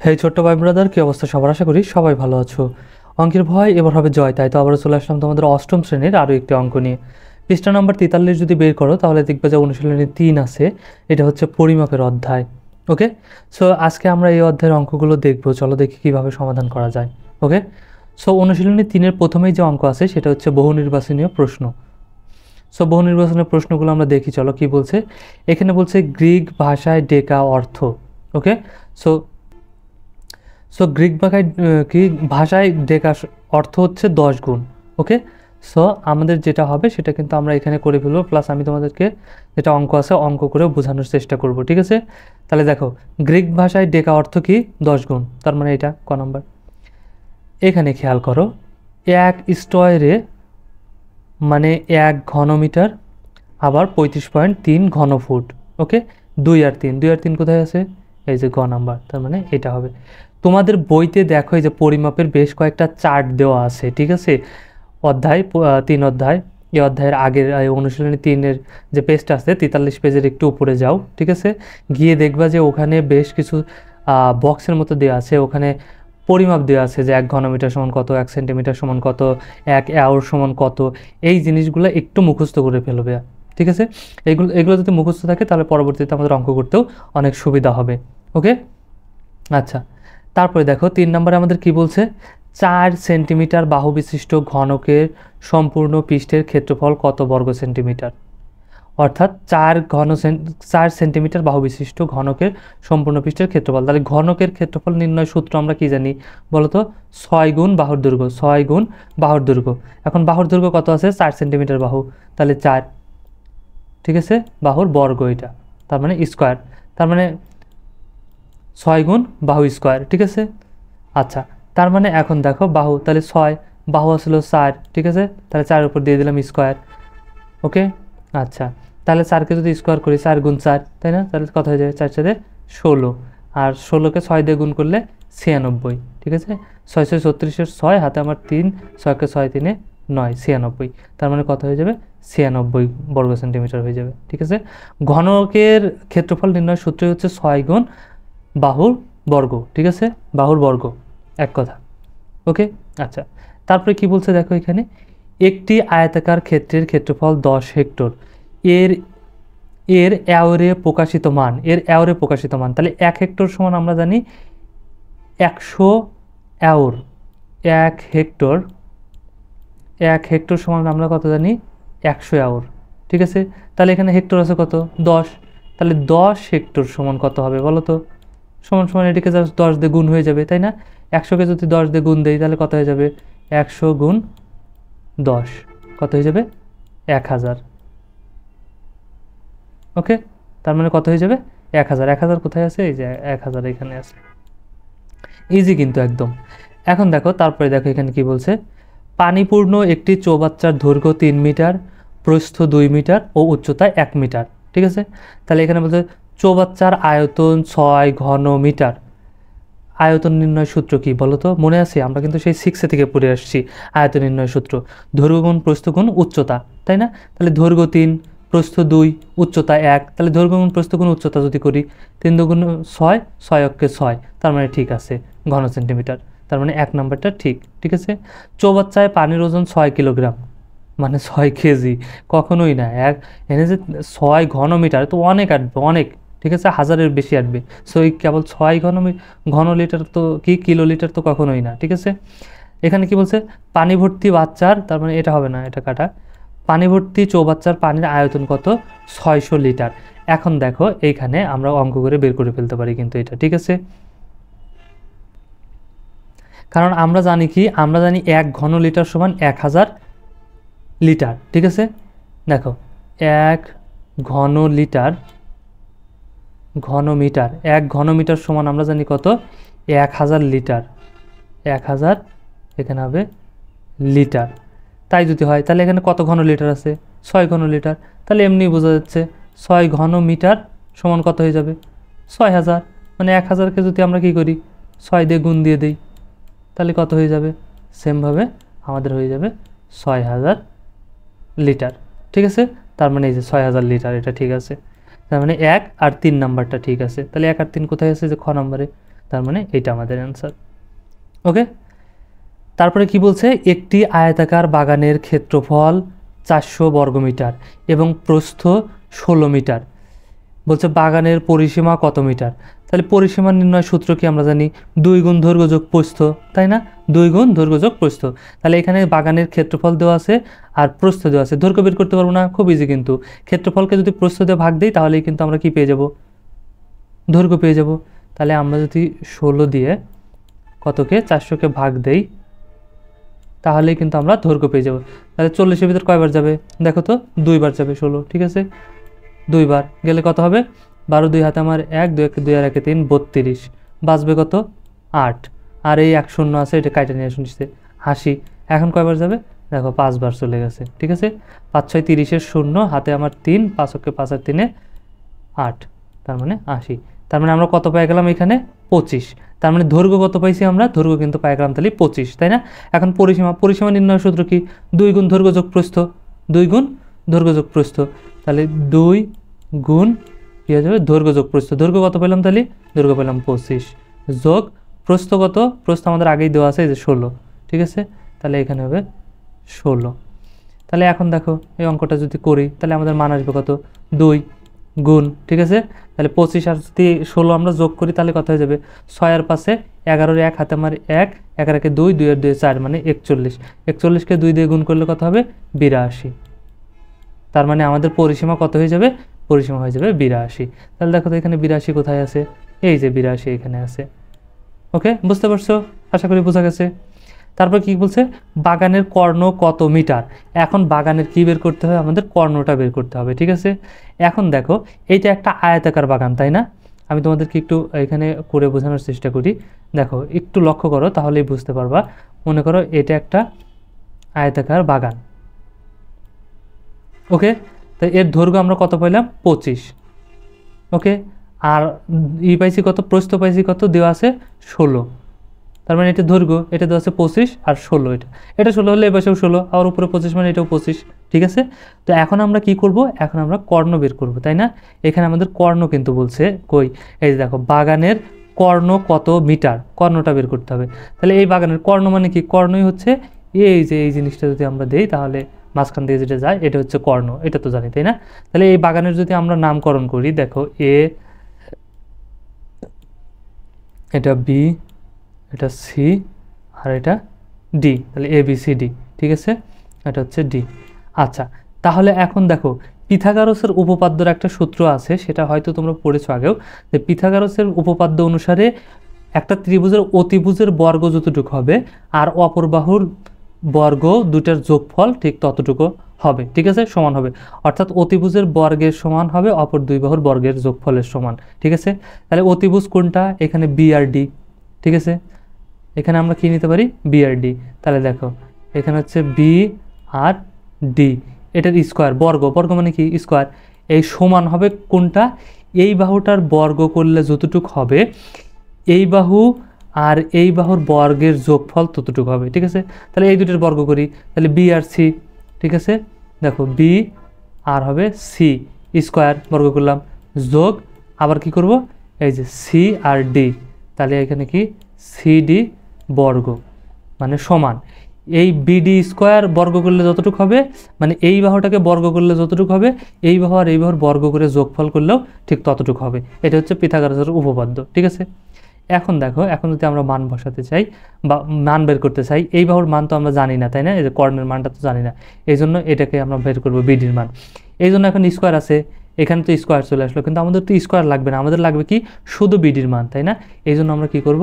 হেই ছোট্ট ভাই ব্রাদার, কি অবস্থা সবার? আশা করি সবাই ভালো আছো। অঙ্কের ভয় এবার হবে জয়, তাই তো আবারও চলে আসলাম তোমাদের অষ্টম শ্রেণীর আরও একটি অঙ্ক নিয়ে। পৃষ্ঠা নাম্বার 43 যদি বের করো তাহলে দেখবে যে অনুশীলনী 3 আছে, এটা হচ্ছে পরিমাপের অধ্যায়। ওকে, সো আজকে আমরা এই অধ্যায়ের অঙ্কগুলো দেখবো, চলো দেখি কীভাবে সমাধান করা যায়। ওকে, সো অনুশীলনী 3-এর প্রথমেই যে অঙ্ক আছে সেটা হচ্ছে বহু নির্বাচনীয় প্রশ্ন। সো বহু নির্বাচনের প্রশ্নগুলো আমরা দেখি, চলো কি বলছে। এখানে বলছে গ্রিক ভাষায় ডেকা অর্থ। ওকে, সো সো গ্রিক ভাষায় ডেকা অর্থ হচ্ছে 10 গুণ। ওকে, সো আমাদের যেটা হবে সেটা কিন্তু আমরা এখানে করে ফেলবো, প্লাস আমি তোমাদেরকে যেটা অঙ্ক আছে অঙ্ক করেও বোঝানোর চেষ্টা করব, ঠিক আছে? তাহলে দেখো, গ্রিক ভাষায় ডেকা অর্থ কি? 10 গুণ, তার মানে এটা ক নাম্বার। এখানে খেয়াল করো, 1 স্টয়েরে মানে 1 ঘনমিটার, আবার 35.3 ঘনফুট। ওকে, 2 আর 3 কোথায় আছে? এই যে গ নাম্বার, তার মানে এটা হবে। তোমাদের বইতে দেখো এই যে পরিমাপের বেশ কয়েকটা চার্ট দেওয়া আছে, ঠিক আছে? অধ্যায় 3 অধ্যায়, এই অধ্যায়ের আগের অনুশীলনী 3-এর যে পেজটা আছে 43 পেজের একটু উপরে যাও, ঠিক আছে? গিয়ে দেখবা যে ওখানে বেশ কিছু বক্সের মতো দেওয়া আছে, ওখানে পরিমাপ দেওয়া আছে যে 1 ঘনমিটার সমান কত, 1 সেন্টিমিটার সমান কত, 1 অ্যাওর সমান কত। এই জিনিসগুলো একটু মুখস্থ করে ফেলবে, ঠিক আছে? এগুলো যদি মুখস্থ থাকে তাহলে পরবর্তীতে আমাদের অঙ্ক করতেও অনেক সুবিধা হবে। ওকে, আচ্ছা, তারপরে দেখো 3 নম্বরে আমাদের কি বলছে, 4 সেন্টিমিটার বাহু বিশিষ্ট ঘনকের সম্পূর্ণ পৃষ্ঠের ক্ষেত্রফল কত বর্গ সেন্টিমিটার? অর্থাৎ 4 সেন্টিমিটার বাহু বিশিষ্ট ঘনকের সম্পূর্ণ পৃষ্ঠের ক্ষেত্রফল। তাহলে ঘনকের ক্ষেত্রফল নির্ণয় সূত্র আমরা কি জানি বলতো? 6 গুণ বাহুর দৈর্ঘ্য, 6 গুণ বাহুর দৈর্ঘ্য। এখন বাহুর দৈর্ঘ্য কত আছে? 4 সেন্টিমিটার বাহু, তাহলে 4, ঠিক আছে? বাহুর বর্গ এটা, তার মানে স্কোয়ার, তার মানে 6 গুণ বাহু স্কোয়ার, ঠিক আছে? আচ্ছা, তার মানে এখন দেখো বাহু, তাহলে 6, বাহু আসলো 4, ঠিক আছে? তাহলে 4 উপর দিয়ে দিলাম স্কোয়ার। ওকে, আচ্ছা, তাহলে 4কে যদি স্কোয়ার করি 4 গুণ 4, তাই না? তাহলে কত হয়ে যাবে? 4 4 16, আর 16কে 6 দিয়ে গুণ করলে 96, ঠিক আছে? 6 6 36-এর 6, হাতে আমার 3, 6কে 6 3 9, 96, তার মানে কত হয়ে যাবে? 96 বর্গ সেন্টিমিটার হয়ে যাবে, ঠিক আছে? ঘনকের ক্ষেত্রফল নির্ণয় সূত্রই হচ্ছে 6 গুণ বাহুর বর্গ, ঠিক আছে? বাহুর বর্গ, এক কথা। ওকে, আচ্ছা, তারপরে কি বলছে দেখো এখানে, একটি আয়তাকার ক্ষেত্রের ক্ষেত্রফল 10 হেক্টর, এর এর অ্যাওরে প্রকাশিত মান, তাহলে 1 হেক্টর সমান আমরা জানি 100 অ্যাওর। 1 হেক্টর সমান আমরা কত জানি? 100 অ্যাওর, ঠিক আছে? তাহলে এখানে হেক্টর আছে কত? 10, তাহলে 10 হেক্টর সমান কত হবে বলো তো? সমান সমান এটিকে জাস্ট 10 দিয়ে গুণ হয়ে যাবে, তাই না? 100কে যদি 10 দিয়ে গুণ দেই তাহলে কত হয়ে যাবে? 100 গুণ 10 কত হয়ে যাবে? 1000। ওকে, তার মানে কত হয়ে যাবে? 1000। 1000 কোথায় আছে? এই যে 1000 এখানে আছে, ইজি কিন্তু একদম। এখন দেখো, তারপরে দেখো এখানে কি বলছে, পানিপূর্ণ একটি চৌবাচ্চার দৈর্ঘ্য 3 মিটার, প্রস্থ 2 মিটার ও উচ্চতা 1 মিটার, ঠিক আছে? তাহলে এখানে বলছে চৌবাচ্চার আয়তন 6 ঘন মিটার। আয়তন নির্ণয় সূত্র কি বলো তো? মনে আছে, আমরা কিন্তু সেই 6 থেকে পড়ে আসছি আয়তন নির্ণয় সূত্র, দৈর্ঘ্য গুণ প্রস্থ গুণ উচ্চতা, তাই না? তাহলে দৈর্ঘ্য 3, প্রস্থ 2, উচ্চতা 1, তাহলে দৈর্ঘ্য গুণ প্রস্থ গুণ উচ্চতা যদি করি 3 2 6, 6 অক্ষে 6, তার মানে ঠিক আছে ঘন সেন্টিমিটার, তার মানে 1 নাম্বারটা ঠিক, ঠিক আছে? চৌবাচ্চায় পানির ওজন 6 কিলোগ্রাম, মানে 6 কেজি, কখনোই না। এনে যে 6 ঘন মিটার তো অনেক আসবে, অনেক, ঠিক আছে? 1000-এর বেশি আসবে। সো এই কেবল 6 ঘন লিটার তো কি কিলো লিটার তো কখনোই না, ঠিক আছে? এখানে কি বলছে, পানি ভর্তি বাচ্চার, তার মানে এটা হবে না, এটা কাটা। পানি ভর্তি চৌবাচ্চার পানির আয়তন কত? 600 লিটার। এখন দেখো এইখানে আমরা অঙ্ক করে বের করে ফেলতে পারি কিন্তু এটা, ঠিক আছে? কারণ আমরা জানি কি, আমরা জানি 1 ঘন লিটার সমান 1000 লিটার, ঠিক আছে? দেখো 1 ঘন লিটার, ঘনমিটার, 1 ঘনমিটার সমান আমরা জানি কত? 1000 লিটার। 1000 এখানে হবে লিটার। তাই যদি হয় তাহলে এখানে কত ঘন লিটার আছে? 6 ঘন লিটার। তাহলে এমনি বোঝা যাচ্ছে 6 ঘন মিটার সমান কত হয়ে যাবে? 6000। মানে 1000কে যদি আমরা কি করি 6 দিয়ে গুণ দিয়ে দিই তাহলে কত হয়ে যাবে? সেমভাবে আমাদের হয়ে যাবে 6000 লিটার, ঠিক আছে? তার মানে এই যে 6000 লিটার, এটা ঠিক আছে। তার মানে 1 আর 3 নাম্বারটা ঠিক আছে। তাহলে 1 আর 3 কোথায় আছে? যে খ নম্বরে। তার মানে এইটা আমাদের অ্যান্সার। ওকে, তারপরে কি বলছে, একটি আয়তাকার বাগানের ক্ষেত্রফল 400 বর্গমিটার এবং প্রস্থ 16 মিটার। বলছে বাগানের পরিসীমা কত মিটার। তাহলে পরিসীমা নির্ণয় সূত্র কি আমরা জানি, 2 গুণ দৈর্ঘ্য যোগ প্রস্থ, তাই না? 2 গুণ দৈর্ঘ্য যোগ প্রস্থ। তাহলে এখানে বাগানের ক্ষেত্রফল দেওয়া আছে আর প্রস্থ দেওয়া আছে, দৈর্ঘ্য বের করতে পারবো না, খুব ইজি কিন্তু। ক্ষেত্রফলকে যদি প্রস্থ দিয়ে ভাগ দিই তাহলেই কিন্তু আমরা কি পেয়ে যাব, দৈর্ঘ্য পেয়ে যাব। তাহলে আমরা যদি 16 দিয়ে কতকে 400কে ভাগ দেই তাহলেই কিন্তু আমরা দৈর্ঘ্য পেয়ে যাব। তাহলে 40-এর ভিতর কয়বার যাবে দেখো তো, 2 বার যাবে 16, ঠিক আছে? 2 বার গেলে কত হবে, 12 2 হাতে আমার 1, 2 1 2 আর 1 3, 32, বাঁচবে কত 8, আর এই 1 শূন্য আছে এটা কাইটা নিয়ে শুনছে 80। এখন কয়বার যাবে দেখো, 5 বার চলে গেছে, ঠিক আছে? 5 6 30-এর শূন্য, হাতে আমার 3, 5 ওকে 5 আর 3 8, তার মানে 80। তার মানে আমরা কত পেয়ে গেলাম এখানে 25। তার মানে দৈর্ঘ্য কত পাইছি আমরা, দৈর্ঘ্য কিন্তু পেয়ে গেলাম তাহলে 25, তাই না? এখন পরিসীমা নির্ণয় সূত্র কি, 2 গুণ দৈর্ঘ্য যোগ প্রস্থ, 2 গুণ দৈর্ঘ্য যোগ প্রস্থ। তাহলে 2 গুণ কি হয়ে যাবে, দৈর্ঘ্য যোগ প্রস্থ। দৈর্ঘ্য কত পেলাম তাহলে, দৈর্ঘ্য পেলাম 25, যোগ প্রস্থ কত, প্রস্থ আমাদের আগেই দেওয়া আছে এই যে 16, ঠিক আছে? তাহলে এখানে হবে 16। তাহলে এখন দেখো এই অঙ্কটা যদি করি তাহলে আমাদের মান আসবে কত, 2 গুণ, ঠিক আছে? তাহলে 25 আর যদি 16 আমরা যোগ করি তাহলে কত হয়ে যাবে, 6 আর 5 11, 1 হাতে আমার 1, 1 আর 1 2, 2 আর 2 4, মানে 41। 41কে 2 দিয়ে গুণ করলে কত হবে, 82। তার মানে আমাদের পরিসীমা কত হয়ে যাবে, পরিসীমা হয়ে যাবে 82। তাহলে দেখো তো এখানে 82 কোথায় আছে, এই যে 82 এখানে আছে। ওকে, বুঝতে পারছো? আশা করি বোঝা গেছে। তারপর কি বলছে, বাগানের কর্ণ কত মিটার। এখন বাগানের কি বের করতে হবে, আমাদের কর্ণটা বের করতে হবে, ঠিক আছে? এখন দেখো এইটা একটা আয়তাকার বাগান, তাই না? আমি তোমাদেরকে একটু এখানে করে বোঝানোর চেষ্টা করি। দেখো একটু লক্ষ্য করো তাহলেই বুঝতে পারবা। মনে করো এটা একটা আয়তাকার বাগান, ওকে? তো এর দৈর্ঘ্য আমরা কত পাইলাম, 25, ওকে? আর পাইছি কত, প্রস্থ পাইছি কত, দেওয়া আছে 16। তার মানে এটা দৈর্ঘ্য, এটা দেওয়া আছে 25 আর 16, এটা 16 হলে এ পাশেও 16, আর উপরে 25 মানে এটাও 25, ঠিক আছে? তো এখন আমরা কি করব, এখন আমরা কর্ণ বের করব, তাই না? এখানে আমাদের কর্ণ কিন্তু বলছে কই, এই যে দেখো বাগানের কর্ণ কত মিটার, কর্ণটা বের করতে হবে। তাহলে এই বাগানের কর্ণ মানে কি, কর্ণই হচ্ছে এই যে এই জিনিসটা যদি আমরা দেই তাহলে মাঝখান দিয়ে যেটা যায় এটা হচ্ছে কর্ণ, এটা তো জানি, তাই না? তাহলে এই বাগানের যদি আমরা নামকরণ করি, দেখো এ, এটা বি, এটা সি, আর এটা ডি, তাহলে এ বি সি ডি, ঠিক আছে? এটা হচ্ছে ডি। আচ্ছা, তাহলে এখন দেখো পিথাগোরাসের উপপাদ্যর একটা সূত্র আছে, সেটা হয়তো তোমরা পড়েছো আগেও, যে পিথাগোরাসের উপপাদ্য অনুসারে একটা ত্রিভুজের অতিভুজের বর্গ যতটুকু হবে আর অপর বাহুর বর্গ দুটার যোগফল ঠিক ততটুকু হবে, ঠিক আছে? সমান হবে, অর্থাৎ অতিভুজের বর্গের সমান হবে অপর দুই বাহুর বর্গের যোগফলের সমান, ঠিক আছে? তাহলে অতিভুজ কোনটা, এখানে বি আর ডি, ঠিক আছে? এখানে আমরা কি নিতে পারি, বি আর ডি। তাহলে দেখো এখানে হচ্ছে বি আর ডি, এটার স্কোয়ার, বর্গ, বর্গ মানে কি স্কোয়ার, এই সমান হবে কোনটা, এই বাহুটার বর্গ করলে যতটুক হবে এই বাহু আর এই বাহুর বর্গের যোগফল ততটুকু হবে, ঠিক আছে? তাহলে এই দুটোর বর্গ করি, তাহলে বি আর সি, ঠিক আছে? দেখো বি আর হবে সি স্কোয়ার, বর্গ করলাম, যোগ আবার কি করব, এই যে সি আর ডি, তাহলে এখানে কি সিডি বর্গ, মানে সমান এই বিডি স্কোয়ার বর্গ করলে যতটুকু হবে, মানে এই বাহুটাকে বর্গ করলে যতটুকু হবে এই বাহু আর এই বাহুর বর্গ করে যোগফল করলেও ঠিক ততটুকু হবে। এটা হচ্ছে পিথাগোরাসের উপপাদ্য, ঠিক আছে? এখন দেখো, এখন যদি আমরা মান বসাতে চাই বা মান বের করতে চাই, এই বাহুর মান তো আমরা জানি না, তাই না? এই যে কর্ণের মানটা তো জানি না, এই জন্য এটাকে আমরা বের করবো বিডির মান। এই জন্য এখন স্কোয়ার আছে, এখানে তো স্কোয়ার চলে আসলো, কিন্তু আমাদের তো স্কোয়ার লাগবে না, আমাদের লাগবে কি শুধু বিডির মান, তাই না? এই জন্য আমরা কি করব,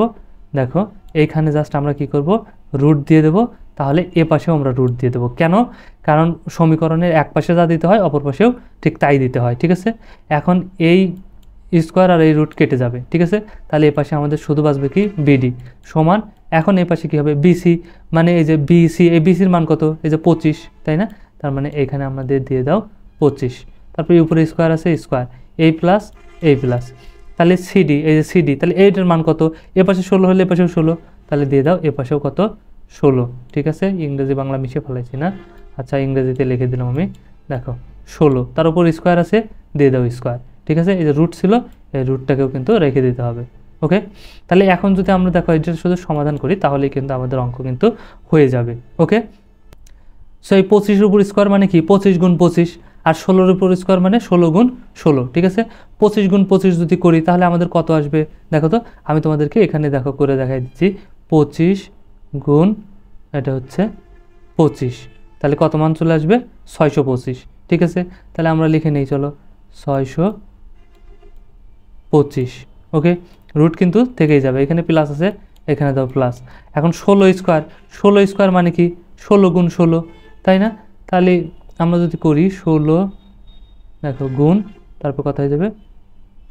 দেখো এইখানে জাস্ট আমরা কি করব, রুট দিয়ে দেবো, তাহলে এ পাশেও আমরা রুট দিয়ে দেবো। কেন? কারণ সমীকরণের এক পাশে যা দিতে হয় অপর পাশেও ঠিক তাই দিতে হয়, ঠিক আছে? এখন এই স্কোয়ার আর এই রুট কেটে যাবে, ঠিক আছে? তাহলে এ পাশে আমাদের শুধু বাঁচবে কি বিডি সমান, এখন এই পাশে কী হবে বিসি, মানে এই যে বিসি, এই বিসির মান কত, এই যে 25, তাই না? তার মানে এখানে আমাদের দিয়ে দাও 25, তারপরে উপরে স্কোয়ার আছে স্কোয়ার, এই প্লাস এই প্লাস, তাহলে সিডি, এই যে সিডি, তাহলে এইটার মান কত, এ পাশে 16 হলে এ পাশেও 16, তাহলে দিয়ে দাও এ পাশেও কত 16, ঠিক আছে? ইংরেজি বাংলা মিশিয়ে ফেলাইছি না, আচ্ছা ইংরেজিতে লিখে দিলাম আমি, দেখো 16, তার উপর স্কোয়ার আছে, দিয়ে দাও স্কোয়ার, ঠিক আছে? এই যে রুট ছিল এই রুটটাকেও কিন্তু রেখে দিতে হবে, ওকে, তাহলে এখন যদি আমরা দেখো এটা শুধু সমাধান করি তাহলেই কিন্তু আমাদের অঙ্ক কিন্তু হয়ে যাবে। ওকে, সো এই 25-এর উপর স্কোয়ার মানে কি 25 গুণ 25, আর 16-এর উপর স্কোয়ার মানে 16 গুণ 16। ঠিক আছে, 25 গুণ 25 যদি করি তাহলে আমাদের কত আসবে দেখো তো, আমি তোমাদেরকে এখানে দেখো করে দেখাই দিচ্ছি। 25 গুণ এটা হচ্ছে 25, তাহলে কত মান চলে আসবে 625। ঠিক আছে, তাহলে আমরা লিখে নেই, চলো 625। ওকে, রুট কিন্তু থেকেই যাবে, এখানে প্লাস আছে এখানে দাও প্লাস। এখন 16 স্কোয়ার মানে কি 16 গুণ 16, তাই না? তাহলে আমরা যদি করি 16 দেখো গুণ তারপর কত হয়ে যাবে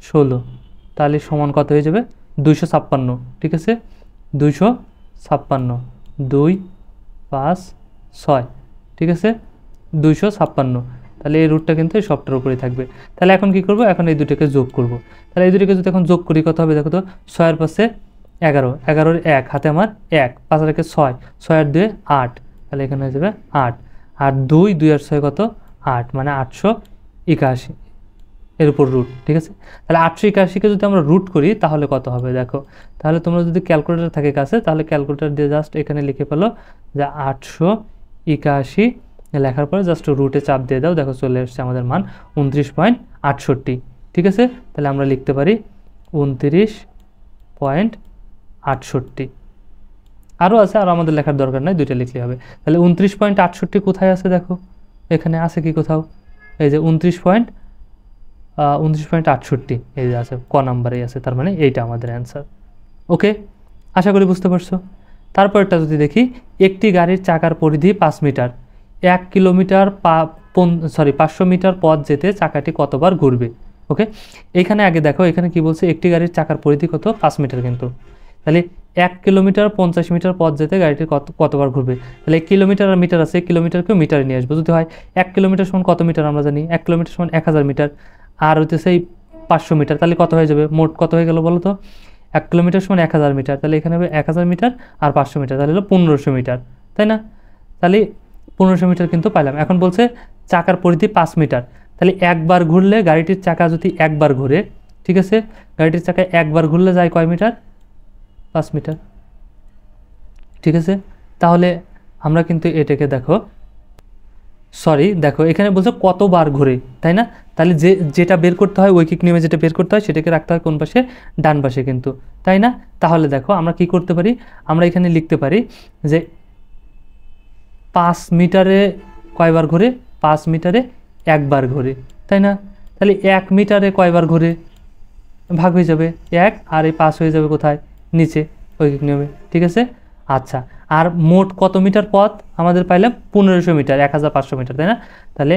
16, তাহলে সমান কত হয়ে যাবে 256। ঠিক আছে, 256, 2 5 6, ঠিক আছে 256। তাহলে এই রুটটা কিন্তু এই সবটার উপরেই থাকবে। তাহলে এখন কি করব, এখন এই দুটোকে যোগ করব। তাহলে এই দুটোকে যদি এখন যোগ করি কত হবে দেখো তো, 6-এর পাশে 11, 11-এর 1 হাতে আমার 1, 5 আর 6, 6 আর 2 8, তাহলে এখানে হয়ে যাবে 8, আর 2 আর 6 কত 8, মানে 881 এর উপর রুট। ঠিক আছে, তাহলে 881কে যদি আমরা রুট করি তাহলে কত হবে দেখো, তাহলে তোমরা যদি ক্যালকুলেটর থাকে কাছে তাহলে ক্যালকুলেটর দিয়ে জাস্ট এখানে লিখে ফেলো যে 881, লেখার পরে জাস্ট রুটে চাপ দিয়ে দাও, দেখো চলে এসছে আমাদের মান 29.68। ঠিক আছে, তাহলে আমরা লিখতে পারি 29.68। আরও আছে, আর আমাদের লেখার দরকার নাই, দুইটা লিখলে হবে। তাহলে 29.68 কোথায় আছে দেখো, এখানে আছে কি কোথাও, এই যে 29.68 এই যে আছে, ক নাম্বারেই আছে, তার মানে এইটা আমাদের অ্যান্সার। ওকে, আশা করি বুঝতে পারছো। তারপরটা যদি দেখি, একটি গাড়ির চাকার পরিধি 5 মিটার, 1 কিলোমিটার 500 মিটার পথ যেতে চাকাটি কতবার ঘুরবে। ওকে, এইখানে আগে দেখো এখানে কি বলছে, একটি গাড়ির চাকার পরিধি কত 5 মিটার, কিন্তু তাহলে 1 কিলোমিটার 50 মিটার পথ যেতে গাড়িটি কতবার ঘুরবে। তাহলে কিলোমিটার আর মিটার আছে, কিলোমিটারকেও মিটারে নিয়ে আসবো। যদি হয় 1 কিলোমিটার সমান কত মিটার আমরা জানি, 1 কিলোমিটার সমান 1000 মিটার, আর হচ্ছে সেই 500 মিটার, তাহলে কত হয়ে যাবে, মোট কত হয়ে গেল বলো তো, 1 কিলোমিটার সমান 1000 মিটার, তাহলে এখানে হবে 1000 মিটার আর 500 মিটার, তাহলে হলো 1500 মিটার, তাই না? তাহলে 1500 মিটার কিন্তু পাইলাম। এখন বলছে চাকার পরিধি 5 মিটার, তাহলে একবার ঘুরলে গাড়িটির চাকা যদি একবার ঘুরে, ঠিক আছে, গাড়িটির চাকা একবার ঘুরলে যায় কয় মিটার, 5 মিটার। ঠিক আছে, তাহলে আমরা কিন্তু এটাকে দেখো, দেখো এখানে বলছে কতবার ঘুরে, তাই না? তাহলে যেটা বের করতে হয় ঐকিক নিয়মে যেটা বের করতে হয় সেটাকে রাখতে হয় কোন পাশে, ডান পাশে কিন্তু, তাই না? তাহলে দেখো আমরা কি করতে পারি, আমরা এখানে লিখতে পারি যে 5 মিটারে কয়বার ঘুরে, 5 মিটারে একবার ঘুরে, তাই না? তাহলে 1 মিটারে কয়বার ঘুরে, ভাগ হয়ে যাবে 1, আর এই 5 হয়ে যাবে কোথায়, নিচে ঐকিক নিয়মে। ঠিক আছে, আচ্ছা, আর মোট কত মিটার পথ আমাদের পাইলাম 1500 মিটার, 1500 মিটার, তাই না? তাহলে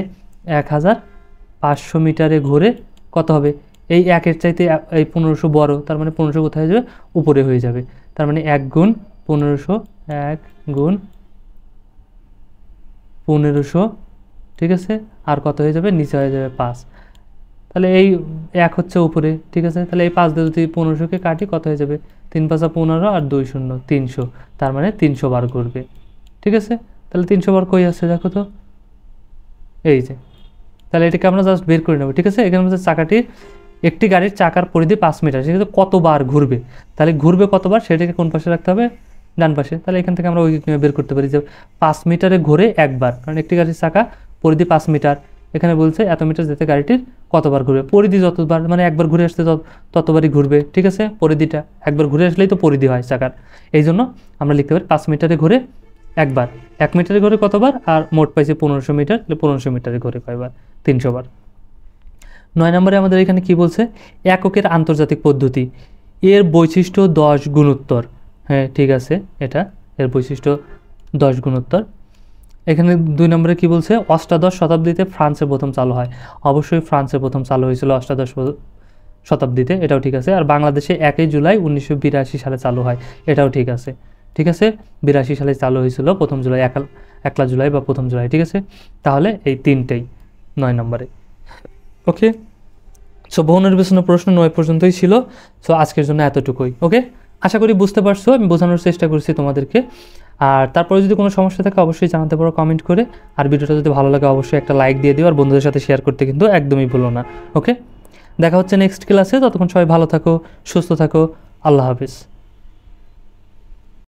1500 মিটারে ঘুরে কত হবে, এই 1-এর চাইতে এই 1500 বড়, তার মানে 1500 কোথায় হয়ে যাবে, উপরে হয়ে যাবে, তার মানে 1 গুণ 1500, 1 গুণ 1500, ঠিক আছে, আর কত হয়ে যাবে, নিচে হয়ে যাবে 5, তাহলে এই 1 হচ্ছে উপরে। ঠিক আছে, তাহলে এই 5 দিয়ে যদি 1500কে কাটি কত হয়ে যাবে, 3 5 15 আর 2 0 300, তার মানে 300 বার ঘুরবে। ঠিক আছে, তাহলে 300 বার কই আসছে দেখো তো, এই যে, তাহলে এটাকে আমরা জাস্ট বের করে নেব। ঠিক আছে, এখানে হচ্ছে চাকাটির, একটি গাড়ির চাকার পরিধি 5 মিটার, সেক্ষেত্রে কতবার ঘুরবে, তাহলে ঘুরবে কতবার সেটাকে কোন পাশে রাখতে হবে, ডান পাশে। তাহলে এখান থেকে আমরা ওই বের করতে পারি যে 5 মিটারে ঘুরে একবার, কারণ একটি গাড়ির চাকা পরিধি 5 মিটার, এখানে বলছে এত মিটার যেতে গাড়িটির কতবার ঘুরবে, পরিধি যতবার, মানে একবার ঘুরে আসতে ততবারই ঘুরবে। ঠিক আছে, পরিধিটা একবার ঘুরে আসলেই তো পরিধি হয় চাকার, এই জন্য আমরা লিখতে পারি 5 মিটারে ঘুরে একবার, 1 মিটারে ঘুরে কতবার, আর মোট পাইছে 1500 মিটার, তাহলে 1500 মিটারে ঘুরে কয়বার, 300 বার। 9 নম্বরে আমাদের এখানে কি বলছে, এককের আন্তর্জাতিক পদ্ধতি, এর বৈশিষ্ট্য 10 গুণোত্তর। হ্যাঁ ঠিক আছে, এটা এর বৈশিষ্ট্য 10 গুণোত্তর। এখানে 2 নম্বরে কি বলছে, অষ্টাদশ শতাব্দীতে ফ্রান্সে প্রথম চালু হয়, অবশ্যই ফ্রান্সে প্রথম চালু হয়েছিল অষ্টাদশ শতাব্দীতে, এটাও ঠিক আছে। আর বাংলাদেশে 1 জুলাই 1982 সালে চালু হয়, এটাও ঠিক আছে। ঠিক আছে, 82 সালে চালু হয়েছিল, প্রথম জুলাই, 1 জুলাই বা প্রথম জুলাই। ঠিক আছে, তাহলে এই তিনটেই 9 নম্বরে। ওকে, সো বহু নির্বাচনী প্রশ্ন 9 পর্যন্তই ছিল। সো আজকের জন্য এতটুকুই। ওকে, আশা করি বুঝতে পারছো, আমি বোঝানোর চেষ্টা করছি তোমাদেরকে। আর তারপরে যদি কোনো সমস্যা থাকে অবশ্যই জানাতে পারো কমেন্ট করে, আর ভিডিওটা যদি ভালো লাগে অবশ্যই একটা লাইক দিয়ে দিও, আর বন্ধুদের সাথে শেয়ার করতে কিন্তু একদমই ভুলো না। ওকে, দেখা হচ্ছে নেক্সট ক্লাসে, ততক্ষণ সবাই ভালো থাকো, সুস্থ থাকো, আল্লাহ হাফিজ।